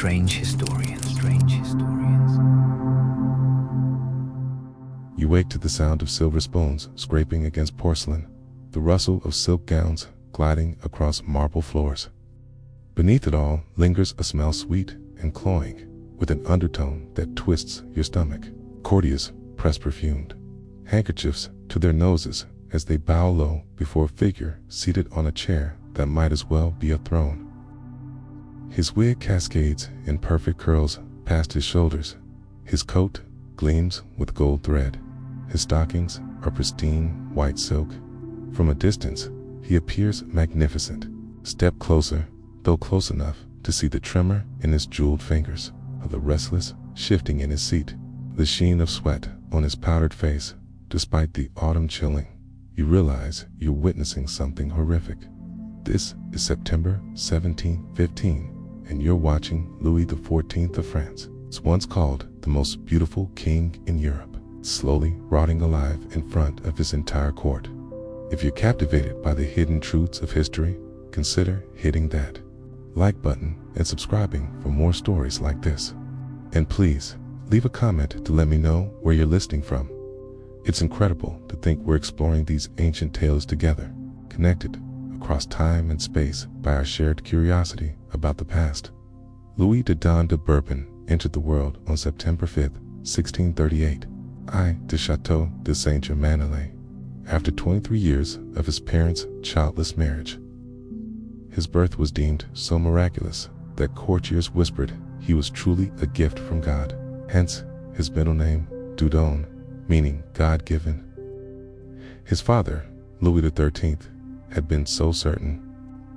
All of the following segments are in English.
strange historians. Strange historians. You wake to the sound of silver spoons scraping against porcelain, the rustle of silk gowns gliding across marble floors. Beneath it all lingers a smell sweet and cloying, with an undertone that twists your stomach. Courtiers press perfumed handkerchiefs to their noses as they bow low before a figure seated on a chair that might as well be a throne. His wig cascades in perfect curls past his shoulders. His coat gleams with gold thread. His stockings are pristine white silk. From a distance, he appears magnificent. Step closer, though close enough to see the tremor in his jeweled fingers, of the restless shifting in his seat, the sheen of sweat on his powdered face. Despite the autumn chilling, you realize you're witnessing something horrific. This is September 1715, and you're watching Louis XIV of France. It's once called the most beautiful king in Europe, slowly rotting alive in front of his entire court. If you're captivated by the hidden truths of history, consider hitting that like button and subscribing for more stories like this. And please, leave a comment to let me know where you're listening from. It's incredible to think we're exploring these ancient tales together, connected across time and space by our shared curiosity about the past. Louis de Don de Bourbon entered the world on September 5, 1638, de Château de Saint-Germain-en-Laye, after 23 years of his parents' childless marriage. His birth was deemed so miraculous that courtiers whispered he was truly a gift from God, hence his middle name, Dudon, meaning God-given. His father, Louis XIII, had been so certain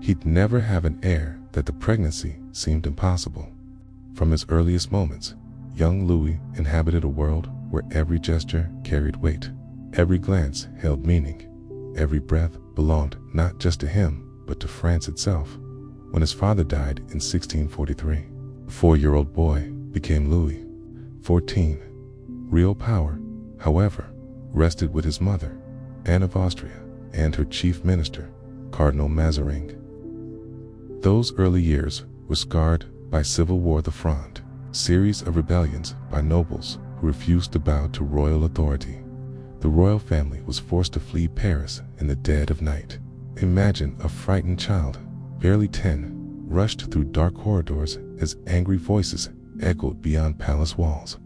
he'd never have an heir that the pregnancy seemed impossible. From his earliest moments, young Louis inhabited a world where every gesture carried weight, every glance held meaning, every breath belonged not just to him, but to France itself. When his father died in 1643, the 4-year-old boy became Louis XIV. Real power, however, rested with his mother, Anne of Austria, and her chief minister, Cardinal Mazarin. Those early years were scarred by Civil War the Fronde, series of rebellions by nobles who refused to bow to royal authority. The royal family was forced to flee Paris in the dead of night. Imagine a frightened child, barely 10, rushed through dark corridors as angry voices echoed beyond palace walls.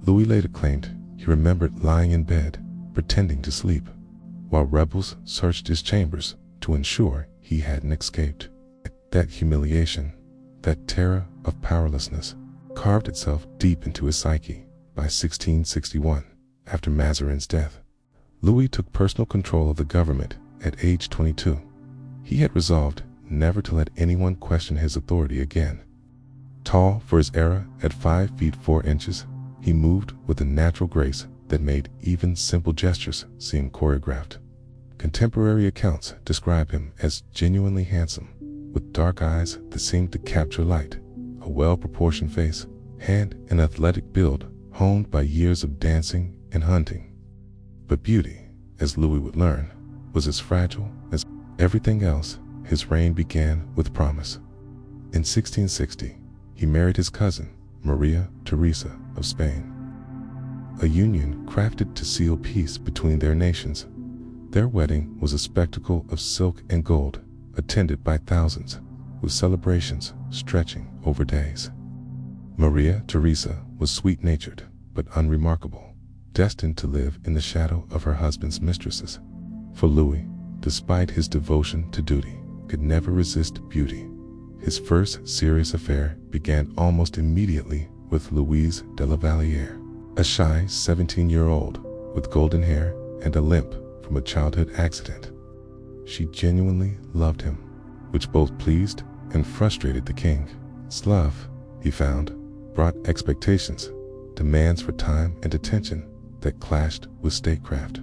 Louis later claimed he remembered lying in bed, pretending to sleep, while rebels searched his chambers to ensure he hadn't escaped. That humiliation, that terror of powerlessness, carved itself deep into his psyche. By 1661, after Mazarin's death, Louis took personal control of the government at age 22. He had resolved never to let anyone question his authority again. Tall for his era at 5 feet 4 inches, he moved with a natural grace that made even simple gestures seem choreographed. Contemporary accounts describe him as genuinely handsome, with dark eyes that seemed to capture light, a well-proportioned face, and an athletic build honed by years of dancing and hunting. But beauty, as Louis would learn, was as fragile as everything else. His reign began with promise. In 1660, he married his cousin, Maria Theresa of Spain, a union crafted to seal peace between their nations. Their wedding was a spectacle of silk and gold, attended by thousands, with celebrations stretching over days. Maria Theresa was sweet-natured but unremarkable, destined to live in the shadow of her husband's mistresses. For Louis, despite his devotion to duty, could never resist beauty. His first serious affair began almost immediately with Louise de la Vallière, a shy 17-year-old with golden hair and a limp from a childhood accident. She genuinely loved him, which both pleased and frustrated the king. His love, he found, brought expectations, demands for time and attention that clashed with statecraft.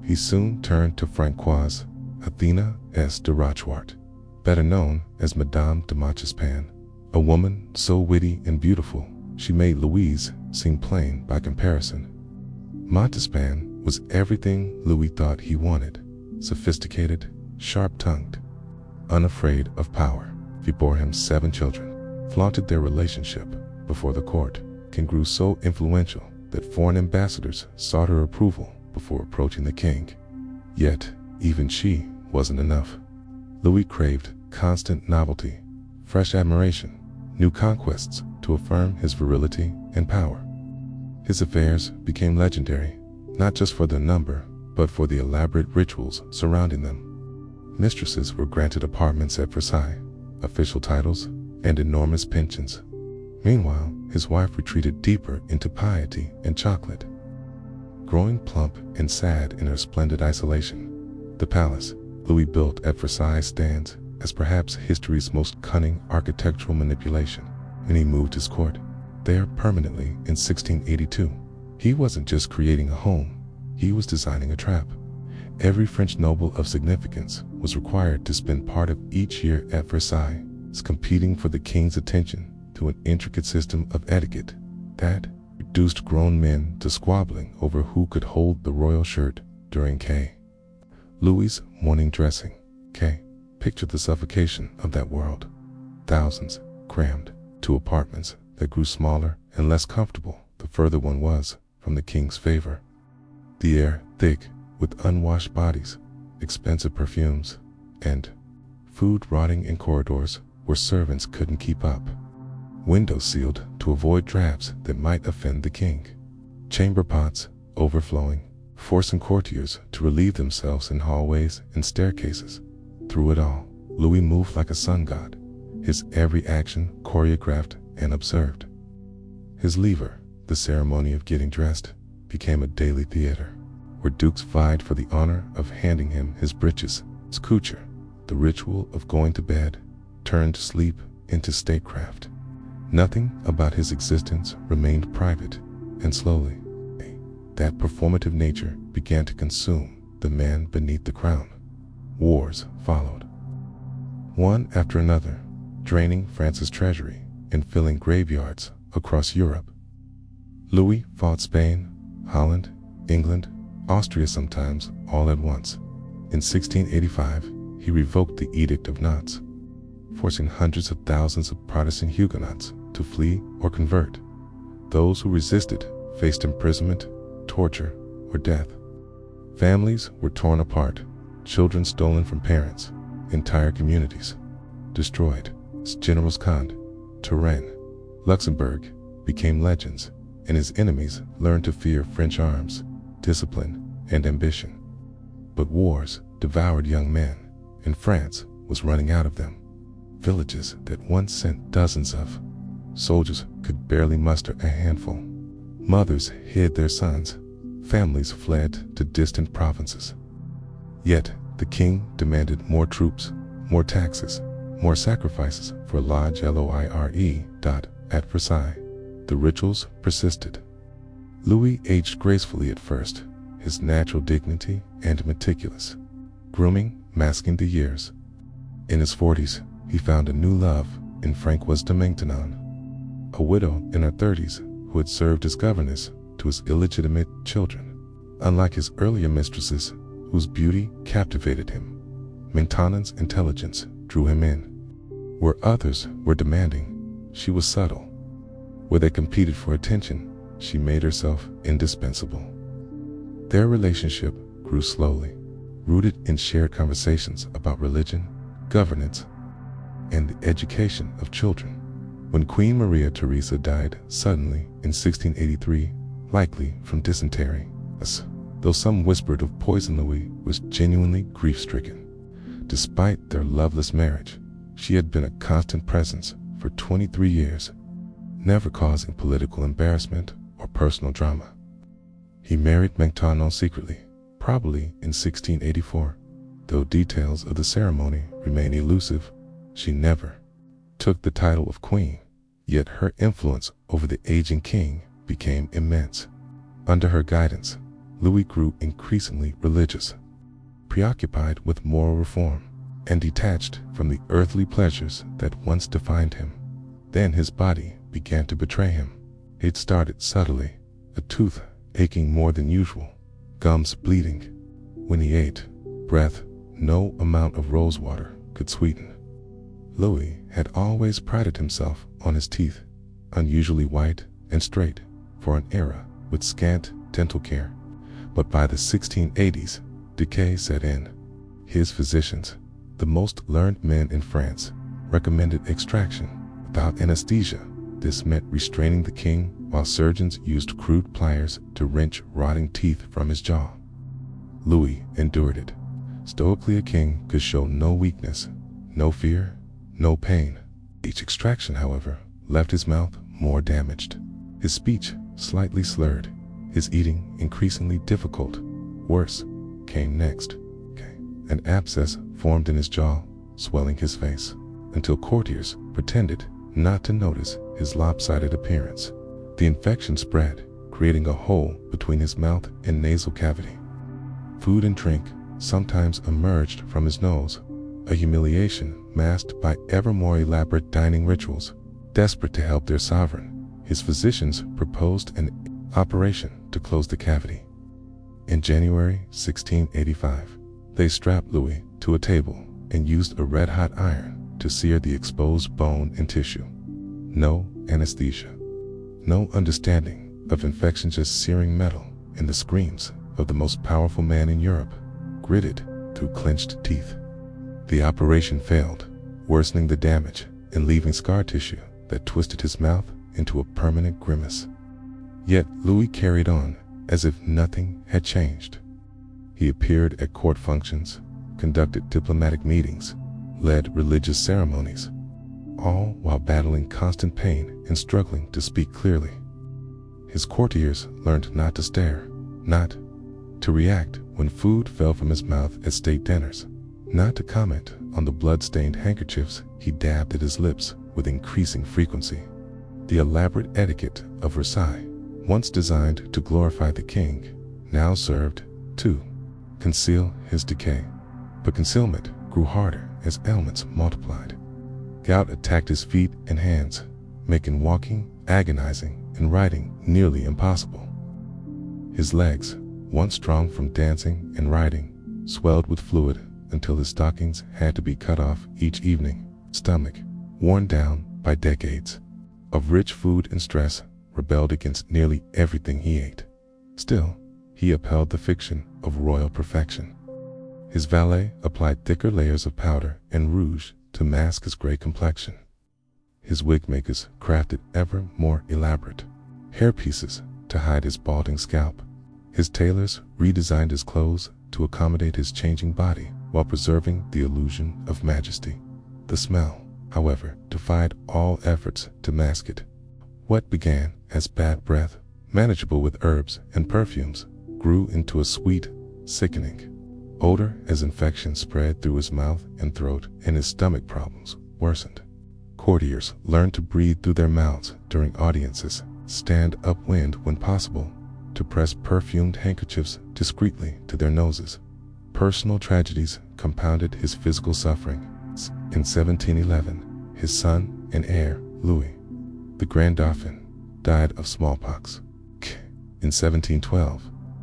He soon turned to Francoise Athena S. de Rochefort, better known as Madame de Montespan, a woman so witty and beautiful she made Louise seem plain by comparison. Montespan was everything Louis thought he wanted: sophisticated, sharp-tongued, unafraid of power. She bore him 7 children, flaunted their relationship before the court. King grew so influential that foreign ambassadors sought her approval before approaching the king. Yet, even she wasn't enough. Louis craved constant novelty, fresh admiration, new conquests to affirm his virility and power. His affairs became legendary, not just for their number, but for the elaborate rituals surrounding them. Mistresses were granted apartments at Versailles, official titles, and enormous pensions. Meanwhile, his wife retreated deeper into piety and chocolate. Growing plump and sad in her splendid isolation, the palace Louis built at Versailles stands as perhaps history's most cunning architectural manipulation. When he moved his court there permanently in 1682, he wasn't just creating a home, he was designing a trap. Every French noble of significance was required to spend part of each year at Versailles, competing for the king's attention through an intricate system of etiquette that reduced grown men to squabbling over who could hold the royal shirt during K. Louis's morning dressing. K. Picture the suffocation of that world. Thousands crammed to apartments that grew smaller and less comfortable the further one was from the king's favor. The air thick with unwashed bodies, expensive perfumes, and food rotting in corridors where servants couldn't keep up. Windows sealed to avoid drafts that might offend the king. Chamber pots overflowing, forcing courtiers to relieve themselves in hallways and staircases. Through it all, Louis moved like a sun god, his every action choreographed and observed. His lever, the ceremony of getting dressed, became a daily theater, where dukes vied for the honor of handing him his breeches. Couture, the ritual of going to bed, turned sleep into statecraft. Nothing about his existence remained private, and slowly, that performative nature began to consume the man beneath the crown. Wars followed, one after another, draining France's treasury and filling graveyards across Europe. Louis fought Spain, Holland, England, Austria, sometimes all at once. In 1685, he revoked the Edict of Nantes, forcing hundreds of thousands of Protestant Huguenots to flee or convert. Those who resisted faced imprisonment, torture, or death. Families were torn apart, children stolen from parents, entire communities destroyed. Generals Conde, Turenne, Luxembourg became legends, and his enemies learned to fear French arms, discipline, and ambition. But wars devoured young men, and France was running out of them. Villages that once sent dozens of soldiers could barely muster a handful. Mothers hid their sons, families fled to distant provinces. Yet the king demanded more troops, more taxes, more sacrifices for Lodge Loire. At Versailles, the rituals persisted. Louis aged gracefully at first, his natural dignity and meticulous grooming masking the years. In his 40s, he found a new love in Francoise de Maintenon, a widow in her 30s who had served as governess to his illegitimate children. Unlike his earlier mistresses, whose beauty captivated him, Maintenon's intelligence drew him in. Where others were demanding, she was subtle. Where they competed for attention, she made herself indispensable. Their relationship grew slowly, rooted in shared conversations about religion, governance, and the education of children. When Queen Maria Theresa died suddenly in 1683, likely from dysentery, though some whispered of poison, Louis was genuinely grief-stricken. Despite their loveless marriage, she had been a constant presence for 23 years, never causing political embarrassment or personal drama. He married Maintenon secretly, probably in 1684. Though details of the ceremony remain elusive, she never took the title of queen, yet her influence over the aging king became immense. Under her guidance, Louis grew increasingly religious, preoccupied with moral reform, and detached from the earthly pleasures that once defined him. Then his body began to betray him. It started subtly, a tooth aching more than usual, gums bleeding. When he ate, breath no amount of rose water could sweeten. Louis had always prided himself on his teeth, unusually white and straight for an era with scant dental care. But by the 1680s, decay set in. His physicians, the most learned men in France, recommended extraction without anesthesia. This meant restraining the king while surgeons used crude pliers to wrench rotting teeth from his jaw. Louis endured it. Stoically, a king could show no weakness, no fear, no pain. Each extraction, however, left his mouth more damaged, his speech slightly slurred, his eating increasingly difficult. Worse came next. An abscess formed in his jaw, swelling his face, until courtiers pretended not to notice his lopsided appearance. The infection spread, creating a hole between his mouth and nasal cavity. Food and drink sometimes emerged from his nose, a humiliation masked by ever more elaborate dining rituals. Desperate to help their sovereign, his physicians proposed an operation to close the cavity. In January 1685, they strapped Louis to a table and used a red-hot iron to sear the exposed bone and tissue. No anesthesia, no understanding of infection, just searing metal, and the screams of the most powerful man in Europe, gritted through clenched teeth. The operation failed, worsening the damage and leaving scar tissue that twisted his mouth into a permanent grimace. Yet Louis carried on as if nothing had changed. He appeared at court functions, conducted diplomatic meetings, led religious ceremonies, all while battling constant pain and struggling to speak clearly. His courtiers learned not to stare, not to react when food fell from his mouth at state dinners, not to comment on the blood-stained handkerchiefs he dabbed at his lips with increasing frequency. The elaborate etiquette of Versailles, once designed to glorify the king, now served to conceal his decay. But concealment grew harder as ailments multiplied. Gout attacked his feet and hands, making walking agonizing and riding nearly impossible. His legs, once strong from dancing and riding, swelled with fluid until his stockings had to be cut off each evening. Stomach, worn down by decades of rich food and stress, rebelled against nearly everything he ate. Still, he upheld the fiction of royal perfection. His valet applied thicker layers of powder and rouge to mask his gray complexion. His wig makers crafted ever more elaborate hairpieces to hide his balding scalp. His tailors redesigned his clothes to accommodate his changing body while preserving the illusion of majesty. The smell, however, defied all efforts to mask it. What began as bad breath, manageable with herbs and perfumes, grew into a sweet, sickening odor as infection spread through his mouth and throat, and his stomach problems worsened. Courtiers learned to breathe through their mouths during audiences, stand upwind when possible, to press perfumed handkerchiefs discreetly to their noses. Personal tragedies compounded his physical suffering. In 1711, his son and heir, Louis, the Grand Dauphin, died of smallpox. In 1712,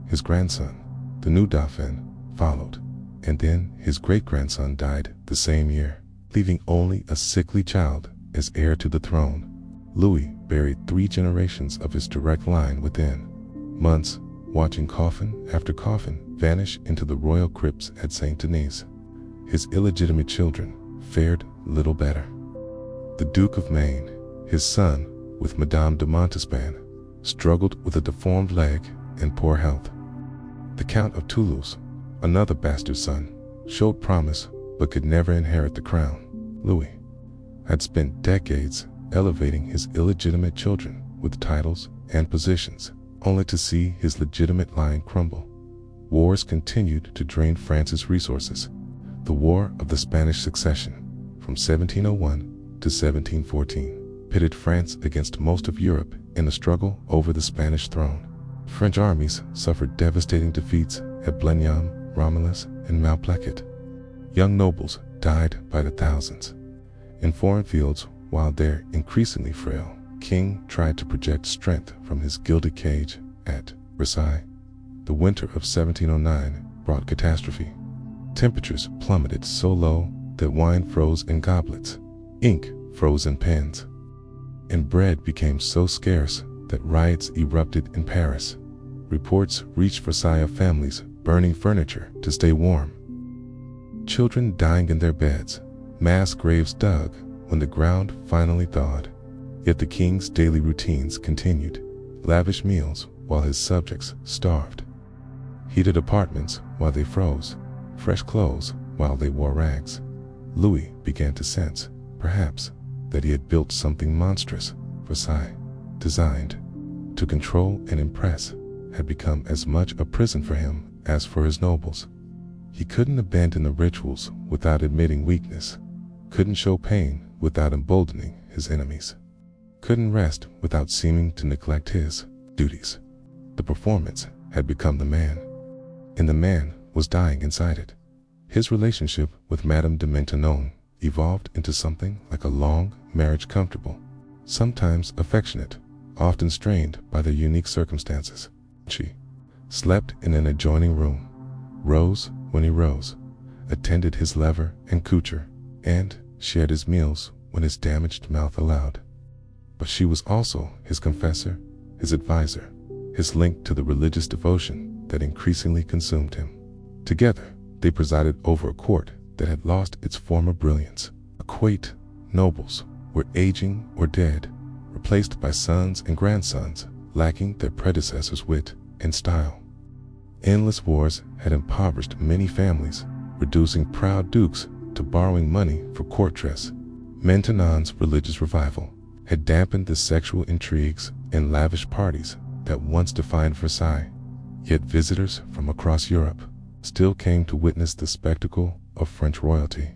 his grandson, the new Dauphin, followed, and then his great-grandson died the same year, leaving only a sickly child as heir to the throne. Louis buried 3 generations of his direct line within months, watching coffin after coffin vanish into the royal crypts at Saint Denis. His illegitimate children fared little better. The Duke of Maine, his son, with Madame de Montespan, struggled with a deformed leg and poor health. The Count of Toulouse, another bastard son, showed promise but could never inherit the crown. Louis had spent decades elevating his illegitimate children with titles and positions, only to see his legitimate line crumble. Wars continued to drain France's resources. The War of the Spanish Succession, from 1701 to 1714, pitted France against most of Europe in a struggle over the Spanish throne. French armies suffered devastating defeats at Blenheim, Romulus, and Malplaquet. Young nobles died by the thousands. In foreign fields, while their increasingly frail king tried to project strength from his gilded cage at Versailles, the winter of 1709 brought catastrophe. Temperatures plummeted so low that wine froze in goblets, ink froze in pens, and bread became so scarce that riots erupted in Paris. Reports reached Versailles of families burning furniture to stay warm, children dying in their beds, mass graves dug when the ground finally thawed. Yet the king's daily routines continued: lavish meals while his subjects starved, heated apartments while they froze, fresh clothes while they wore rags. Louis began to sense, perhaps, that he had built something monstrous. Versailles, designed to control and impress, had become as much a prison for him as for his nobles. He couldn't abandon the rituals without admitting weakness, couldn't show pain without emboldening his enemies, couldn't rest without seeming to neglect his duties. The performance had become the man, and the man was dying inside it. His relationship with Madame de Maintenon evolved into something like a long marriage, comfortable, sometimes affectionate, often strained by their unique circumstances. She slept in an adjoining room, rose when he rose, attended his lever and couture, and shared his meals when his damaged mouth allowed. But she was also his confessor, his advisor, his link to the religious devotion that increasingly consumed him. Together, they presided over a court that had lost its former brilliance. Quaint nobles were aging or dead, replaced by sons and grandsons lacking their predecessors' wit and style. Endless wars had impoverished many families, reducing proud dukes to borrowing money for court dress. Maintenon's religious revival had dampened the sexual intrigues and lavish parties that once defined Versailles. Yet visitors from across Europe still came to witness the spectacle of French royalty.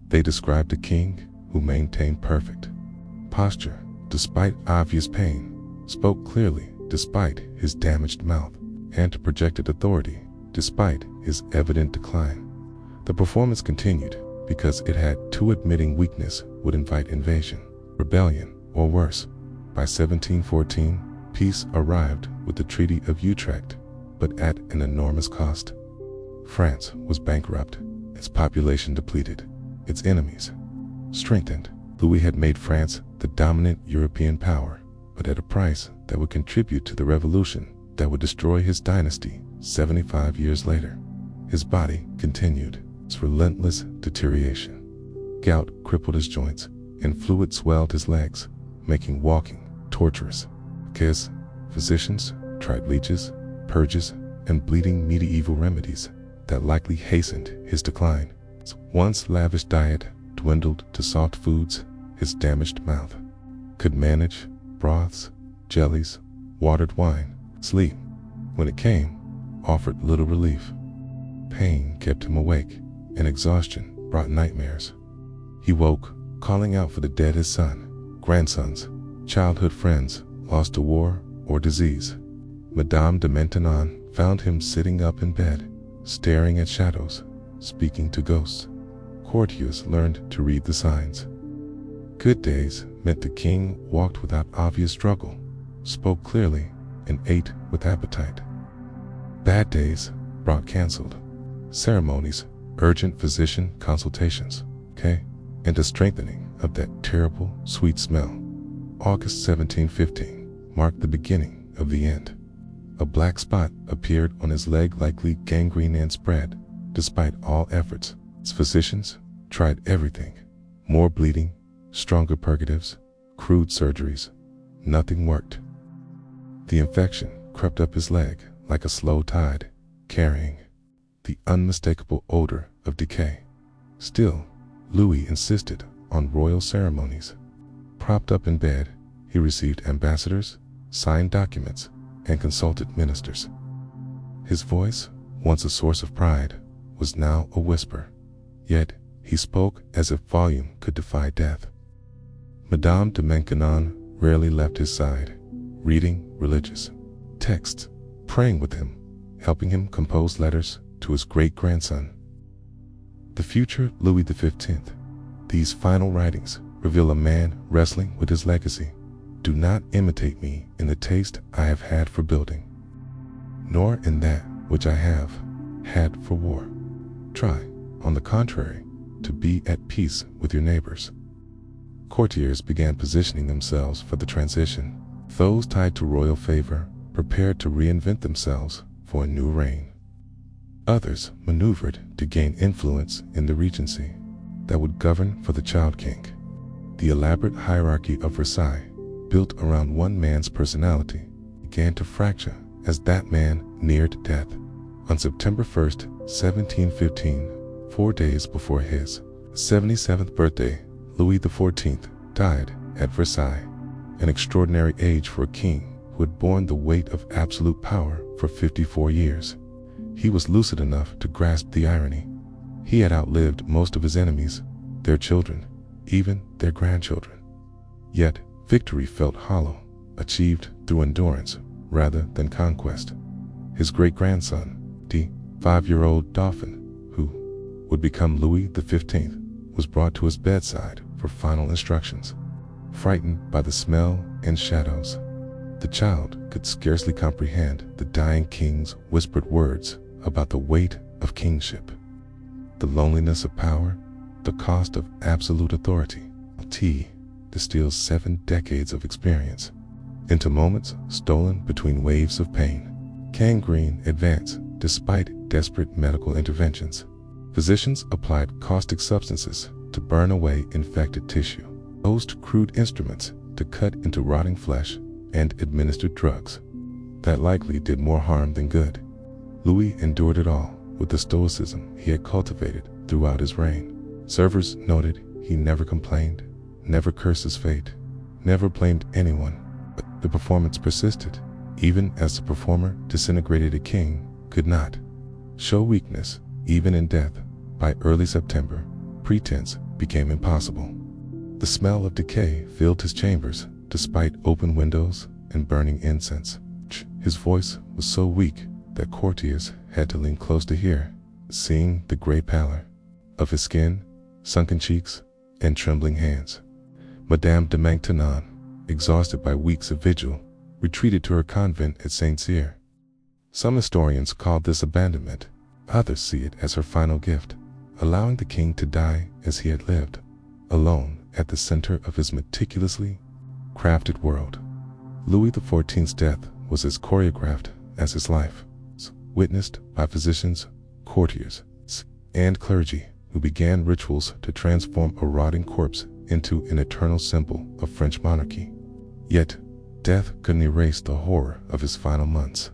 They described a king who maintained perfect posture despite obvious pain, spoke clearly despite his damaged mouth, and projected authority despite his evident decline. The performance continued because it had to admitting weakness would invite invasion, rebellion, or worse. By 1714, peace arrived with the Treaty of Utrecht, but at an enormous cost. France was bankrupt, its population depleted, its enemies strengthened. Louis had made France the dominant European power, but at a price that would contribute to the revolution that would destroy his dynasty 75 years later. His body continued its relentless deterioration. Gout crippled his joints, and fluid swelled his legs, making walking torturous. Because physicians tried leeches, purges, and bleeding medieval remedies that likely hastened his decline. His once lavish diet dwindled to soft foods. His damaged mouth could manage broths, jellies, watered wine. Sleep, when it came, offered little relief. Pain kept him awake, and exhaustion brought nightmares. He woke, calling out for the dead his son, grandsons, childhood friends lost to war or disease. Madame de Maintenon found him sitting up in bed, staring at shadows, speaking to ghosts. Courtiers learned to read the signs. Good days meant the king walked without obvious struggle, spoke clearly, and ate with appetite. Bad days brought canceled ceremonies, urgent physician consultations, and a strengthening of that terrible sweet smell. August 1715 marked the beginning of the end. A black spot appeared on his leg, likely gangrene, and spread. Despite all efforts, his physicians tried everything: more bleeding, stronger purgatives, crude surgeries. Nothing worked. The infection crept up his leg like a slow tide, carrying the unmistakable odor of decay. Still, Louis insisted on royal ceremonies. Propped up in bed, he received ambassadors, signed documents, and consulted ministers. His voice, once a source of pride, was now a whisper. Yet, he spoke as if volume could defy death. Madame de Maintenon rarely left his side, reading religious texts, praying with him, helping him compose letters to his great-grandson, the future Louis XV. These final writings reveal a man wrestling with his legacy. Do not imitate me in the taste I have had for building, nor in that which I have had for war. Try, on the contrary, to be at peace with your neighbors. Courtiers began positioning themselves for the transition. Those tied to royal favor prepared to reinvent themselves for a new reign. Others maneuvered to gain influence in the regency that would govern for the child king. The elaborate hierarchy of Versailles, built around one man's personality, began to fracture as that man neared death. On September 1st, 1715, 4 days before his 77th birthday, Louis XIV died at Versailles, an extraordinary age for a king who had borne the weight of absolute power for 54 years. He was lucid enough to grasp the irony. He had outlived most of his enemies, their children, even their grandchildren. Yet, victory felt hollow, achieved through endurance rather than conquest. His great-grandson, the 5-year-old Dauphin, who would become Louis XV, was brought to his bedside for final instructions. Frightened by the smell and shadows, the child could scarcely comprehend the dying king's whispered words about the weight of kingship, the loneliness of power, the cost of absolute authority. T distills 7 decades of experience into moments stolen between waves of pain. Gangrene advanced despite desperate medical interventions. Physicians applied caustic substances to burn away infected tissue, used crude instruments to cut into rotting flesh, and administered drugs that likely did more harm than good. Louis endured it all with the stoicism he had cultivated throughout his reign. Servers noted he never complained, never cursed his fate, never blamed anyone, but the performance persisted, even as the performer disintegrated. A king could not show weakness, even in death. By early September, pretense became impossible. The smell of decay filled his chambers, despite open windows and burning incense. His voice was so weak that courtiers had to lean close to hear, seeing the gray pallor of his skin, sunken cheeks, and trembling hands. Madame de Maintenon, exhausted by weeks of vigil, retreated to her convent at Saint-Cyr. Some historians called this abandonment. Others see it as her final gift, allowing the king to die as he had lived, alone at the center of his meticulously crafted world. Louis XIV's death was as choreographed as his life, witnessed by physicians, courtiers, and clergy who began rituals to transform a rotting corpse into an eternal symbol of French monarchy. Yet, death couldn't erase the horror of his final months.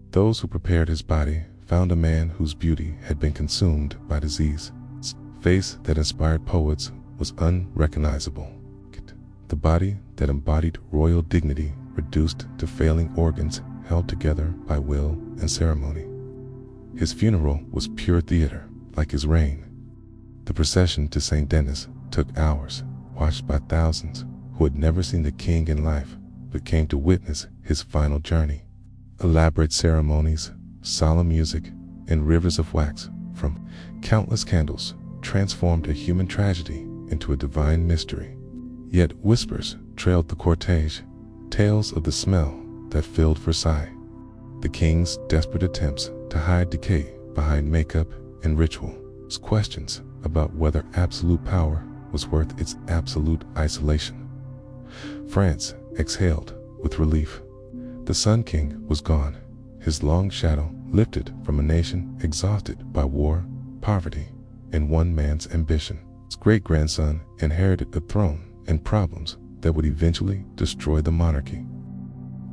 Those who prepared his body found a man whose beauty had been consumed by disease. His face that inspired poets was unrecognizable. The body that embodied royal dignity reduced to failing organs held together by will and ceremony. His funeral was pure theater, like his reign. The procession to St. Denis took hours, watched by thousands who had never seen the king in life but came to witness his final journey. Elaborate ceremonies, solemn music, and rivers of wax from countless candles transformed a human tragedy into a divine mystery. Yet whispers trailed the cortege, tales of the smell that filled Versailles, the king's desperate attempts to hide decay behind makeup and ritual, questions about whether absolute power was worth its absolute isolation. France exhaled with relief. The Sun King was gone, his long shadow lifted from a nation exhausted by war, poverty, and one man's ambition. His great-grandson inherited the throne and problems that would eventually destroy the monarchy.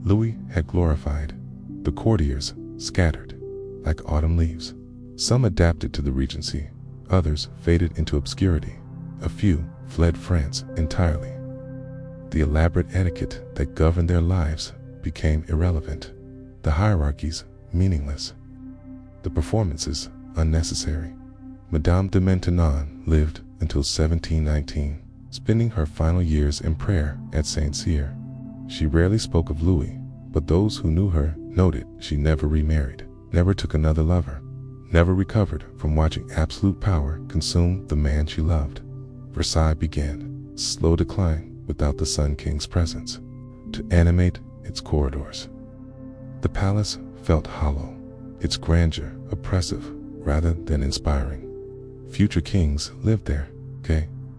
Louis had glorified. The courtiers scattered like autumn leaves. Some adapted to the regency, others faded into obscurity. A few fled France entirely. The elaborate etiquette that governed their lives became irrelevant, the hierarchies meaningless, the performances unnecessary. Madame de Maintenon lived until 1719, spending her final years in prayer at Saint-Cyr. She rarely spoke of Louis, but those who knew her noted she never remarried, never took another lover, never recovered from watching absolute power consume the man she loved. Versailles began slow decline without the Sun King's presence to animate its corridors. The palace felt hollow, its grandeur oppressive rather than inspiring. Future kings lived there,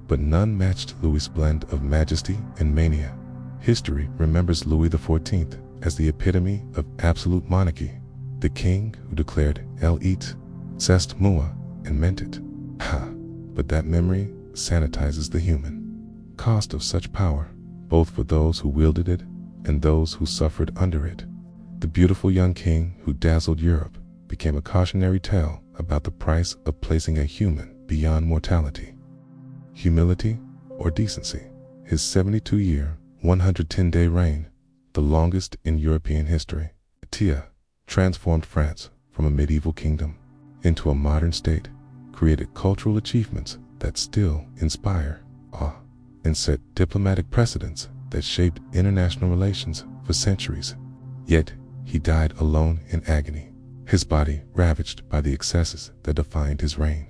but none matched Louis's blend of majesty and mania. History remembers Louis XIV as the epitome of absolute monarchy, the king who declared "El et c'est moi" and meant it. But that memory sanitizes the human cost of such power, both for those who wielded it and those who suffered under it. The beautiful young king who dazzled Europe became a cautionary tale about the price of placing a human beyond mortality. Humility or decency. His 72-year, 110-day reign, the longest in European history, transformed France from a medieval kingdom into a modern state, created cultural achievements that still inspire awe, and set diplomatic precedents that shaped international relations for centuries. Yet, he died alone in agony, his body ravaged by the excesses that defined his reign.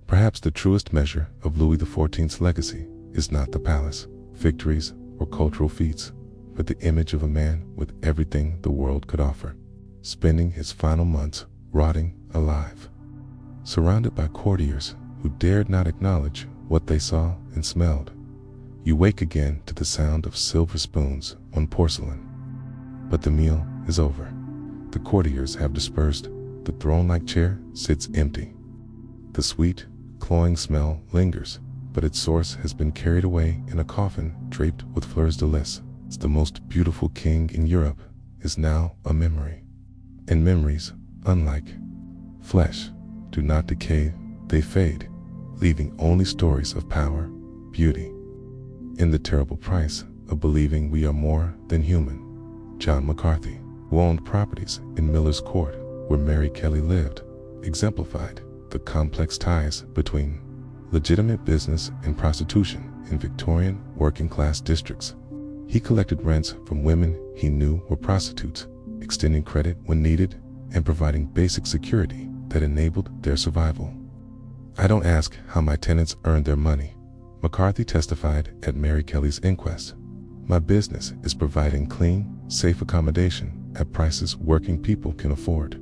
Perhaps the truest measure of Louis XIV's legacy is not the palace, victories, or cultural feats, but the image of a man with everything the world could offer, spending his final months rotting alive, surrounded by courtiers who dared not acknowledge what they saw and smelled. You wake again to the sound of silver spoons on porcelain. But the meal is over. The courtiers have dispersed. The throne-like chair sits empty. The sweet, cloying smell lingers, but its source has been carried away in a coffin draped with fleurs de lis. The most beautiful king in Europe is now a memory. And memories, unlike flesh, do not decay, they fade, leaving only stories of power, beauty, and the terrible price of believing we are more than human. John McCarthy, who owned properties in Miller's Court, where Mary Kelly lived, exemplified the complex ties between legitimate business and prostitution in Victorian working-class districts. He collected rents from women he knew were prostitutes, extending credit when needed and providing basic security that enabled their survival. "I don't ask how my tenants earned their money," McCarthy testified at Mary Kelly's inquest. "My business is providing clean, safe accommodation at prices working people can afford.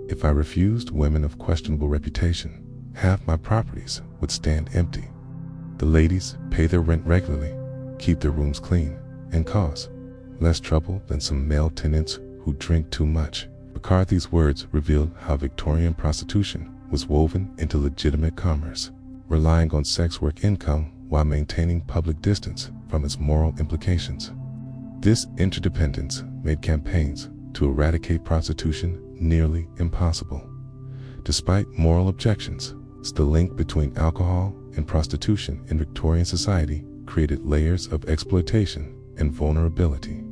If I refused women of questionable reputation, half my properties would stand empty. The ladies pay their rent regularly, keep their rooms clean, and cause less trouble than some male tenants who drink too much." McCarthy's words revealed how Victorian prostitution was woven into legitimate commerce, relying on sex work income while maintaining public distance from its moral implications. This interdependence made campaigns to eradicate prostitution nearly impossible. Despite moral objections, the link between alcohol and prostitution in Victorian society created layers of exploitation and vulnerability.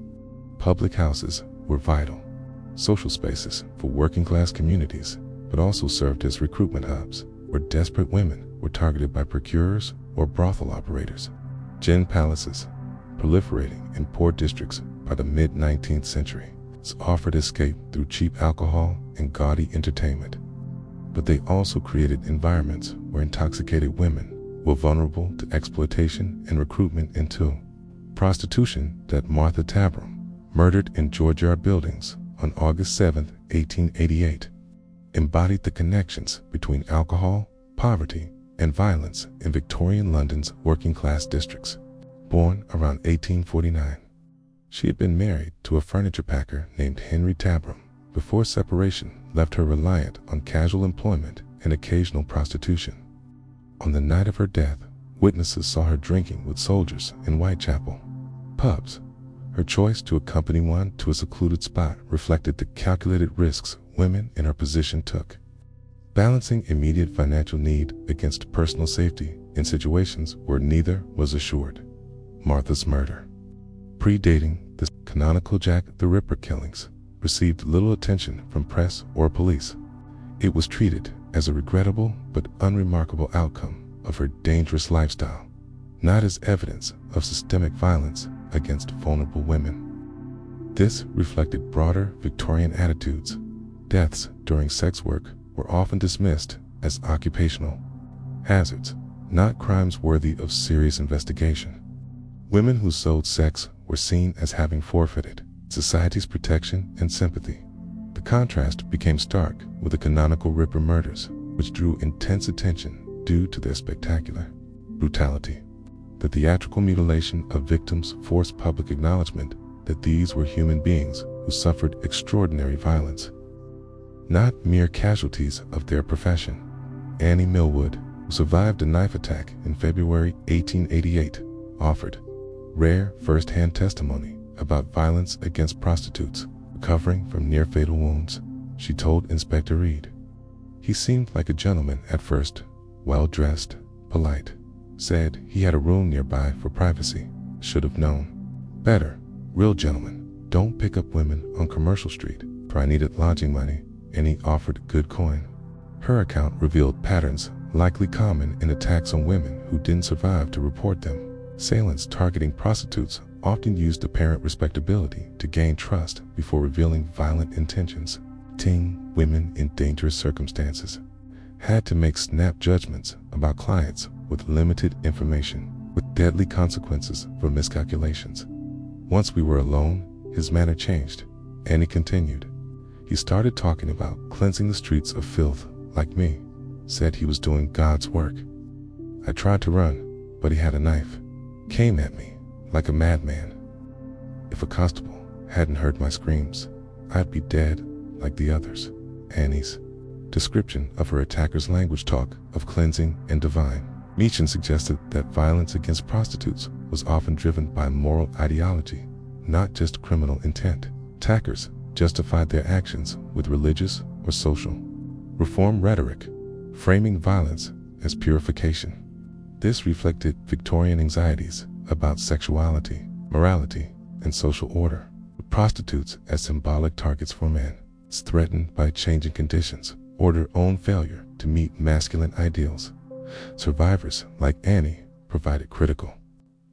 Public houses were vital, social spaces for working-class communities, but also served as recruitment hubs where desperate women were targeted by procurers or brothel operators. Gin palaces, proliferating in poor districts by the mid-19th century, offered escape through cheap alcohol and gaudy entertainment. But they also created environments where intoxicated women were vulnerable to exploitation and recruitment into prostitution. That Martha Tabram, murdered in George Yard Buildings on August 7, 1888, embodied the connections between alcohol, poverty, and violence in Victorian London's working-class districts. Born around 1849, she had been married to a furniture packer named Henry Tabram before separation left her reliant on casual employment and occasional prostitution. On the night of her death, witnesses saw her drinking with soldiers in Whitechapel pubs. Her choice to accompany one to a secluded spot reflected the calculated risks women in her position took, balancing immediate financial need against personal safety in situations where neither was assured. Martha's murder, predating the canonical Jack the Ripper killings, received little attention from press or police. It was treated as a regrettable but unremarkable outcome of her dangerous lifestyle, not as evidence of systemic violence against vulnerable women. This reflected broader Victorian attitudes. Deaths during sex work were often dismissed as occupational hazards, not crimes worthy of serious investigation. Women who sold sex were seen as having forfeited society's protection and sympathy. The contrast became stark with the canonical Ripper murders, which drew intense attention due to their spectacular brutality. The theatrical mutilation of victims forced public acknowledgement that these were human beings who suffered extraordinary violence, not mere casualties of their profession. Annie Millwood, who survived a knife attack in February 1888, offered rare first-hand testimony about violence against prostitutes. Recovering from near-fatal wounds, she told Inspector Reed, "He seemed like a gentleman at first, well-dressed, polite. Said he had a room nearby for privacy. Should have known better. Real gentleman. Don't pick up women on Commercial Street, for I needed lodging money, and he offered good coin." Her account revealed patterns likely common in attacks on women who didn't survive to report them. Assailants targeting prostitutes often used apparent respectability to gain trust before revealing violent intentions. Women in dangerous circumstances had to make snap judgments about clients with limited information, with deadly consequences for miscalculations. Once we were alone, his manner changed, and he continued. He started talking about cleansing the streets of filth like me, said he was doing God's work. I tried to run, but he had a knife, came at me like a madman. If a constable hadn't heard my screams, I'd be dead like the others. Annie's description of her attacker's language talk of cleansing and divine. Meechan suggested that violence against prostitutes was often driven by moral ideology, not just criminal intent. Attackers justified their actions with religious or social reform rhetoric, framing violence as purification. This reflected Victorian anxieties about sexuality, morality, and social order. Prostitutes as symbolic targets for men, threatened by changing conditions or their own failure to meet masculine ideals. Survivors like Annie provided critical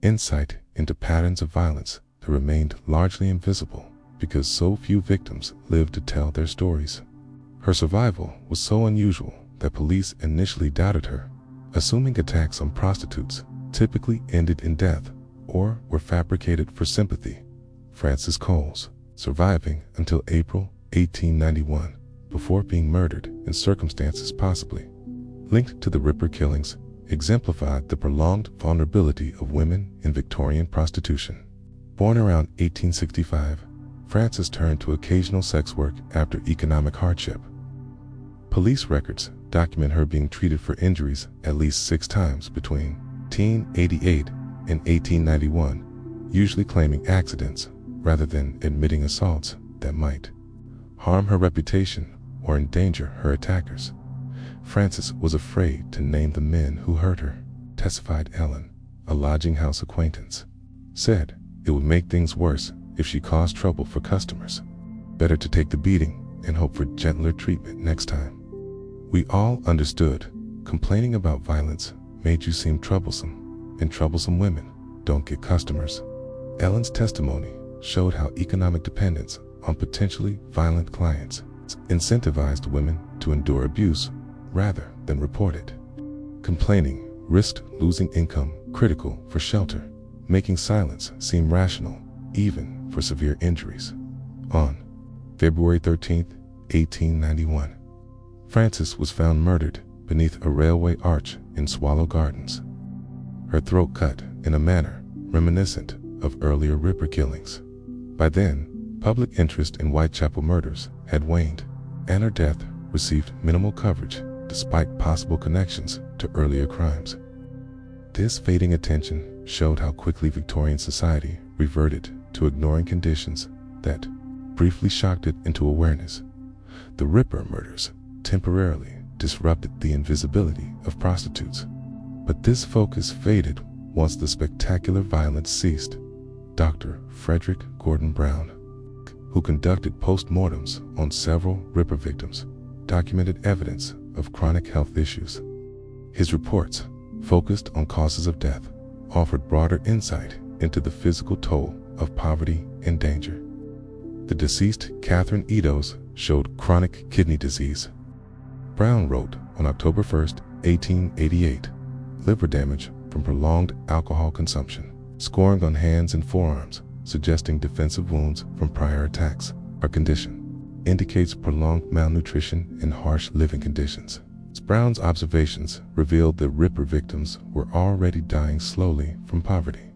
insight into patterns of violence that remained largely invisible because so few victims lived to tell their stories. Her survival was so unusual that police initially doubted her, assuming attacks on prostitutes typically ended in death or were fabricated for sympathy. Frances Coles, surviving until April 1891, before being murdered in circumstances possibly linked to the Ripper killings, exemplified the prolonged vulnerability of women in Victorian prostitution. Born around 1865, Frances turned to occasional sex work after economic hardship. Police records document her being treated for injuries at least 6 times between 1888 and 1891, usually claiming accidents rather than admitting assaults that might harm her reputation or endanger her attackers. Frances was afraid to name the men who hurt her, testified Ellen, a lodging house acquaintance. Said it would make things worse if she caused trouble for customers. Better to take the beating and hope for gentler treatment next time. We all understood complaining about violence made you seem troublesome, and troublesome women don't get customers. Ellen's testimony showed how economic dependence on potentially violent clients incentivized women to endure abuse rather than report it. Complaining risked losing income critical for shelter, making silence seem rational even for severe injuries. On February 13, 1891, Frances was found murdered beneath a railway arch in Swallow Gardens. Her throat cut in a manner reminiscent of earlier Ripper killings. By then, public interest in Whitechapel murders had waned, and her death received minimal coverage despite possible connections to earlier crimes. This fading attention showed how quickly Victorian society reverted to ignoring conditions that briefly shocked it into awareness. The Ripper murders temporarily disrupted the invisibility of prostitutes, but this focus faded once the spectacular violence ceased. Dr. Frederick Gordon Brown, who conducted postmortems on several Ripper victims, documented evidence of chronic health issues. His reports, focused on causes of death, offered broader insight into the physical toll of poverty and danger. The deceased Catherine Edos showed chronic kidney disease. Brown wrote on October 1, 1888, liver damage from prolonged alcohol consumption, scoring on hands and forearms, suggesting defensive wounds from prior attacks. Our condition indicates prolonged malnutrition and harsh living conditions. Brown's observations revealed that Ripper victims were already dying slowly from poverty,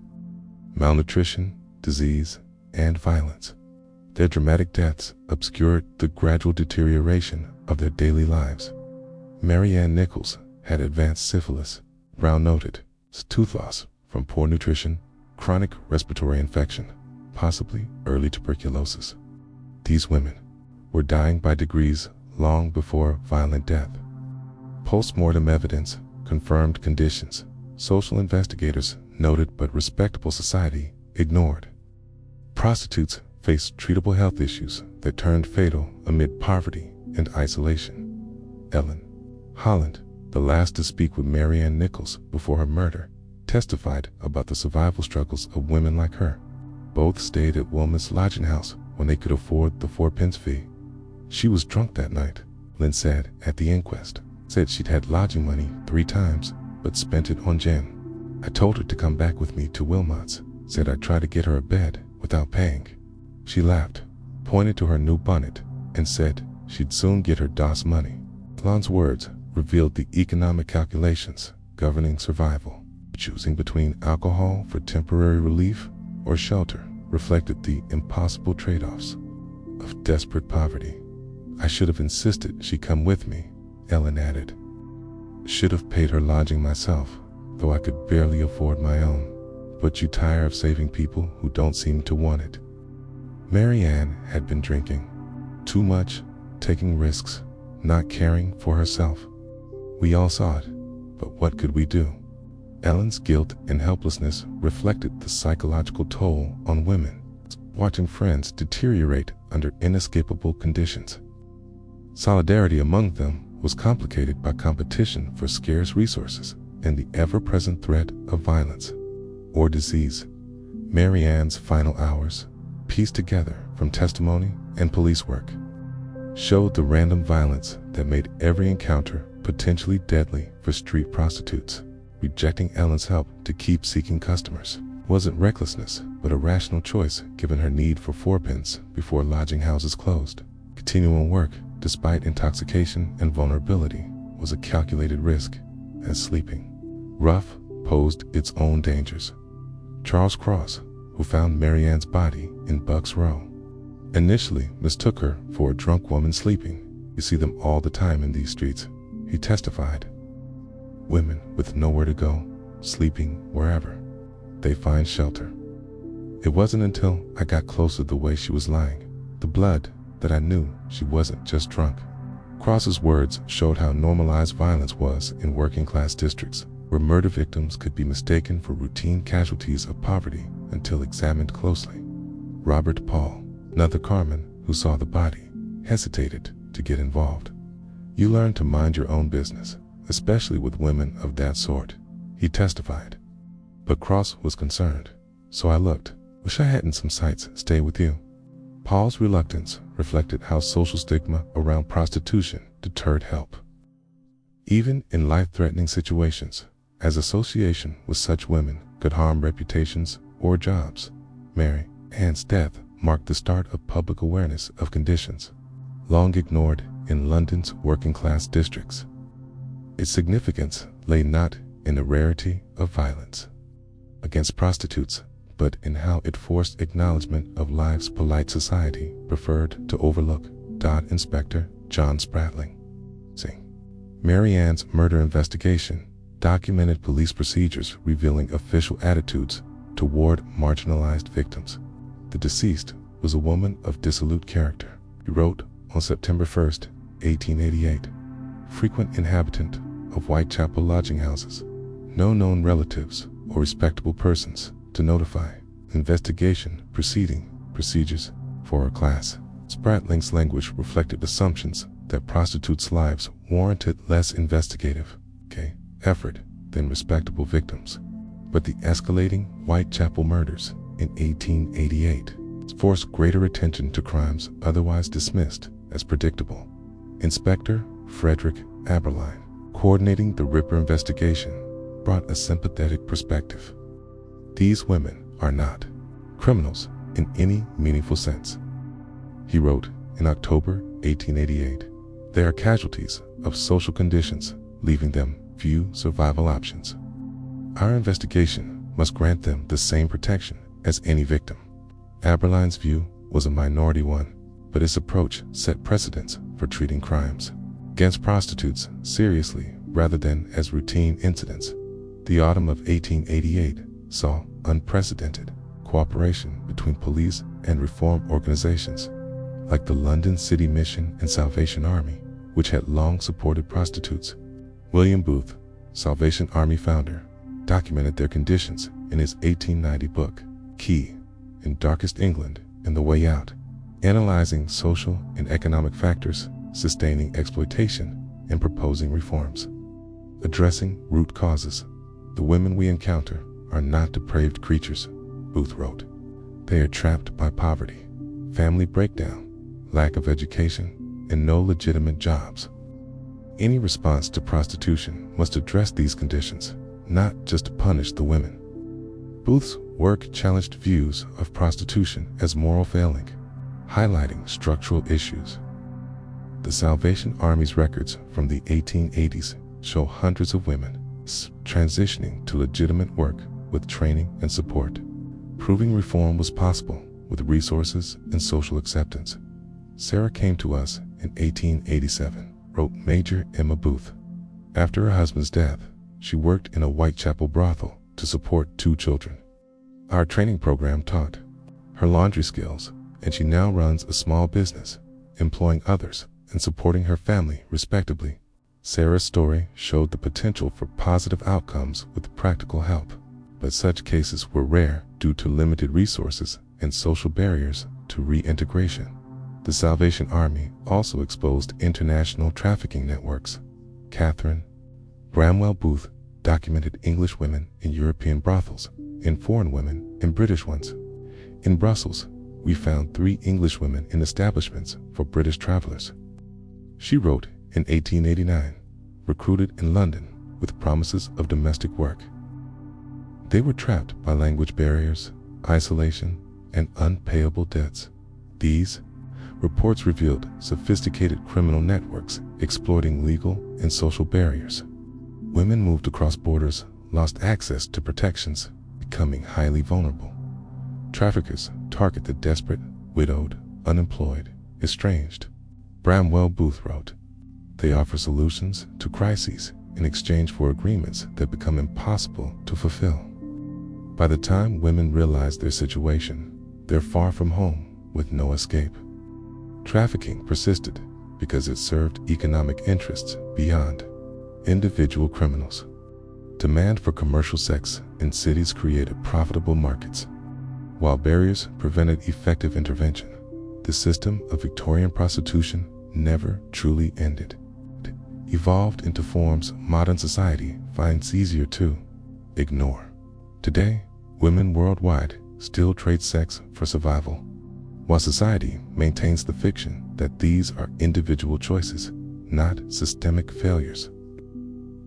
malnutrition, disease, and violence. Their dramatic deaths obscured the gradual deterioration of their daily lives. Mary Ann Nichols had advanced syphilis, Brown noted, tooth loss from poor nutrition, chronic respiratory infection, possibly early tuberculosis. These women were dying by degrees long before violent death. Post-mortem evidence confirmed conditions social investigators noted but respectable society ignored. Prostitutes faced treatable health issues that turned fatal amid poverty and isolation. Ellen Holland, the last to speak with Mary Ann Nichols before her murder, testified about the survival struggles of women like her. Both stayed at Wilmot's lodging house when they could afford the 4-pence fee. She was drunk that night, Lynn said at the inquest. Said she'd had lodging money 3 times, but spent it on gin. I told her to come back with me to Wilmot's, said I'd try to get her a bed without paying. She laughed, pointed to her new bonnet, and said she'd soon get her DOS money. Lon's words revealed the economic calculations governing survival. Choosing between alcohol for temporary relief or shelter reflected the impossible trade-offs of desperate poverty. I should have insisted she come with me, Ellen added. Should have paid her lodging myself, though I could barely afford my own. But you tire of saving people who don't seem to want it. Mary Ann had been drinking too much, taking risks, not caring for herself. We all saw it, but what could we do? Ellen's guilt and helplessness reflected the psychological toll on women, watching friends deteriorate under inescapable conditions. Solidarity among them was complicated by competition for scarce resources and the ever-present threat of violence or disease. Mary Ann's final hours, pieced together from testimony and police work, showed the random violence that made every encounter potentially deadly for street prostitutes. Rejecting Ellen's help to keep seeking customers wasn't recklessness, but a rational choice given her need for 4-pence before lodging houses closed. Continuing work, despite intoxication and vulnerability, was a calculated risk, as sleeping rough posed its own dangers. Charles Cross, who found Mary Ann's body in Bucks Row, initially mistook her for a drunk woman sleeping. You see them all the time in these streets, he testified. Women with nowhere to go, sleeping wherever they find shelter. It wasn't until I got closer to the way she was lying, the blood, that I knew she wasn't just drunk. Cross's words showed how normalized violence was in working-class districts, where murder victims could be mistaken for routine casualties of poverty until examined closely. Robert Paul, another Carmen who saw the body, hesitated to get involved. You learn to mind your own business, especially with women of that sort, he testified. But Cross was concerned, so I looked. Wish I hadn't some sights stay with you. Paul's reluctance reflected how social stigma around prostitution deterred help. Even in life-threatening situations, as association with such women could harm reputations or jobs. Mary Ann's death marked the start of public awareness of conditions long ignored in London's working-class districts. Its significance lay not in the rarity of violence against prostitutes, but in how it forced acknowledgement of lives polite society preferred to overlook. Inspector John Spratling. Mary Ann's murder investigation documented police procedures revealing official attitudes toward marginalized victims. The deceased was a woman of dissolute character, he wrote on September 1st, 1888. Frequent inhabitant of Whitechapel lodging houses. No known relatives or respectable persons to notify. Investigation procedures for her class. Spratling's language reflected assumptions that prostitutes' lives warranted less investigative effort than respectable victims. But the escalating Whitechapel murders in 1888 forced greater attention to crimes otherwise dismissed as predictable. Inspector Frederick Aberline, coordinating the Ripper investigation, brought a sympathetic perspective. These women are not criminals in any meaningful sense, he wrote in October 1888. They are casualties of social conditions, leaving them few survival options. Our investigation must grant them the same protection as any victim. Aberline's view was a minority one, but his approach set precedents for treating crimes against prostitutes seriously rather than as routine incidents. The autumn of 1888 saw unprecedented cooperation between police and reform organizations, like the London City Mission and Salvation Army, which had long supported prostitutes. William Booth, Salvation Army founder, documented their conditions in his 1890 book, Key in Darkest England and the Way Out, analyzing social and economic factors sustaining exploitation and proposing reforms. Addressing root causes. The women we encounter are not depraved creatures, Booth wrote. They are trapped by poverty, family breakdown, lack of education, and no legitimate jobs. Any response to prostitution must address these conditions, not just punish the women. Booth's work challenged views of prostitution as moral failing, highlighting structural issues. The Salvation Army's records from the 1880s show hundreds of women transitioning to legitimate work with training and support, proving reform was possible with resources and social acceptance. Sarah came to us in 1887, wrote Major Emma Booth. After her husband's death, she worked in a Whitechapel brothel to support 2 children. Our training program taught her laundry skills, and she now runs a small business, employing others and supporting her family respectably. Sarah's story showed the potential for positive outcomes with practical help, but such cases were rare due to limited resources and social barriers to reintegration. The Salvation Army also exposed international trafficking networks. Catherine Bramwell Booth documented English women in European brothels and foreign women in British ones. In Brussels, we found 3 English women in establishments for British travelers. She wrote in 1889, recruited in London with promises of domestic work. They were trapped by language barriers, isolation, and unpayable debts. These reports revealed sophisticated criminal networks exploiting legal and social barriers. Women moved across borders, lost access to protections, becoming highly vulnerable. Traffickers target the desperate, widowed, unemployed, estranged. Bramwell Booth wrote, they offer solutions to crises in exchange for agreements that become impossible to fulfill. By the time women realize their situation, they're far from home with no escape. Trafficking persisted because it served economic interests beyond individual criminals. Demand for commercial sex in cities created profitable markets. While barriers prevented effective intervention, the system of Victorian prostitution never truly ended. It evolved into forms modern society finds easier to ignore. Today, women worldwide still trade sex for survival, while society maintains the fiction that these are individual choices, not systemic failures.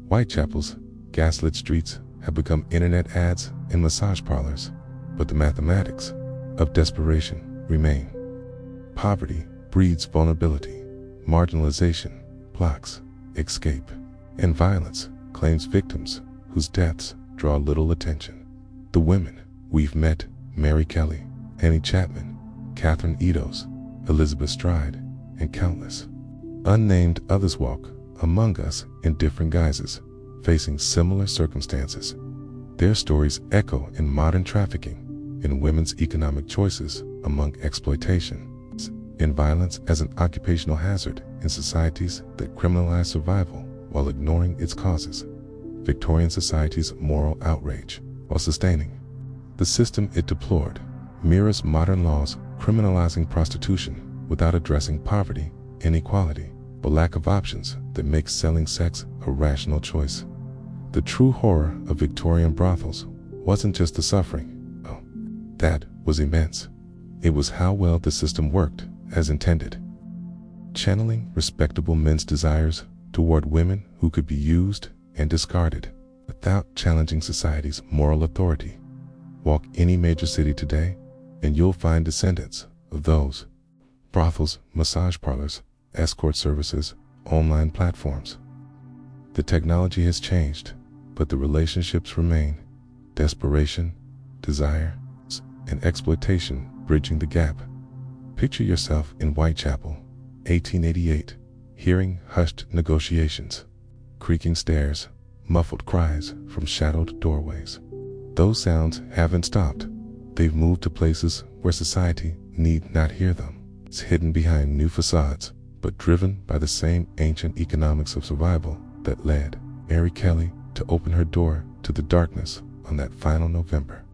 Whitechapel's gaslit streets have become internet ads and massage parlors, but the mathematics of desperation remain. Poverty breeds vulnerability, marginalization blocks escape, and violence claims victims whose deaths draw little attention. The women we've met, Mary Kelly, Annie Chapman, Catherine Edos, Elizabeth Stride, and countless unnamed others walk among us in different guises, facing similar circumstances. Their stories echo in modern trafficking, in women's economic choices among exploitation, in violence as an occupational hazard in societies that criminalize survival while ignoring its causes. Victorian society's moral outrage, while sustaining the system it deplored, mirrors modern laws criminalizing prostitution without addressing poverty, inequality, or lack of options that make selling sex a rational choice. The true horror of Victorian brothels wasn't just the suffering. Oh, that was immense. It was how well the system worked as intended, channeling respectable men's desires toward women who could be used and discarded without challenging society's moral authority. Walk any major city today, and you'll find descendants of those brothels, massage parlors, escort services, online platforms. The technology has changed, but the relationships remain. Desperation, desire, and exploitation bridging the gap. Picture yourself in Whitechapel, 1888, hearing hushed negotiations, creaking stairs, muffled cries from shadowed doorways. Those sounds haven't stopped. They've moved to places where society need not hear them. It's hidden behind new facades, but driven by the same ancient economics of survival that led Mary Kelly to open her door to the darkness on that final November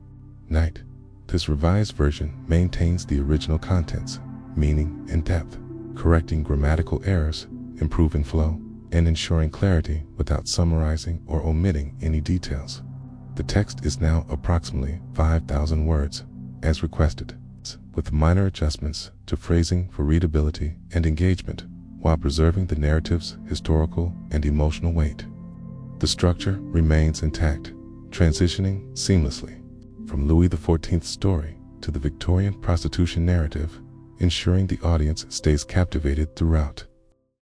night. This revised version maintains the original contents, meaning and depth, correcting grammatical errors, improving flow, and ensuring clarity without summarizing or omitting any details. The text is now approximately 5,000 words, as requested, with minor adjustments to phrasing for readability and engagement, while preserving the narrative's historical and emotional weight. The structure remains intact, transitioning seamlessly from Louis XIV's story to the Victorian prostitution narrative, ensuring the audience stays captivated throughout.